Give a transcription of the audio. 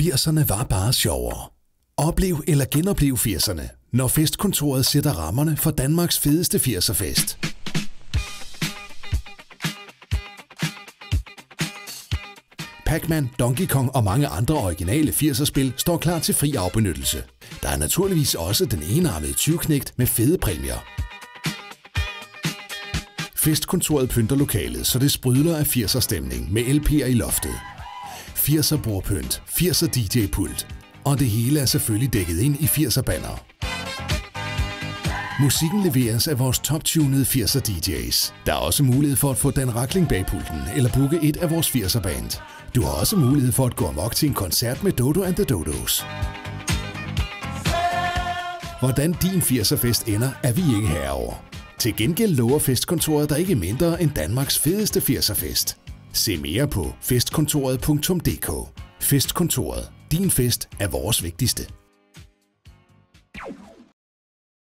80'erne var bare sjovere. Oplev eller genoplev 80'erne, når Festkontoret sætter rammerne for Danmarks fedeste 80'er-fest. Pac-Man, Donkey Kong og mange andre originale 80'er-spil står klar til fri afbenyttelse. Der er naturligvis også den enarmede tyveknægt med fede præmier. Festkontoret pynter lokalet, så det sprudler af 80'er-stemning med LP'er i loftet. 80'er-bordpynt, 80'er DJ-pult, og det hele er selvfølgelig dækket ind i 80'er-banner. Musikken leveres af vores top-tunede 80'er DJ's. Der er også mulighed for at få Dan Rakling bag pulten eller booke et af vores 80'er-band. Du har også mulighed for at gå amok til en koncert med Dodo and the Dodos. Hvordan din 80'er-fest ender, er vi ikke herover. Til gengæld lover Festkontoret der ikke mindre end Danmarks fedeste 80'er-fest. Se mere på festkontoret.dk. Festkontoret. Din fest er vores vigtigste.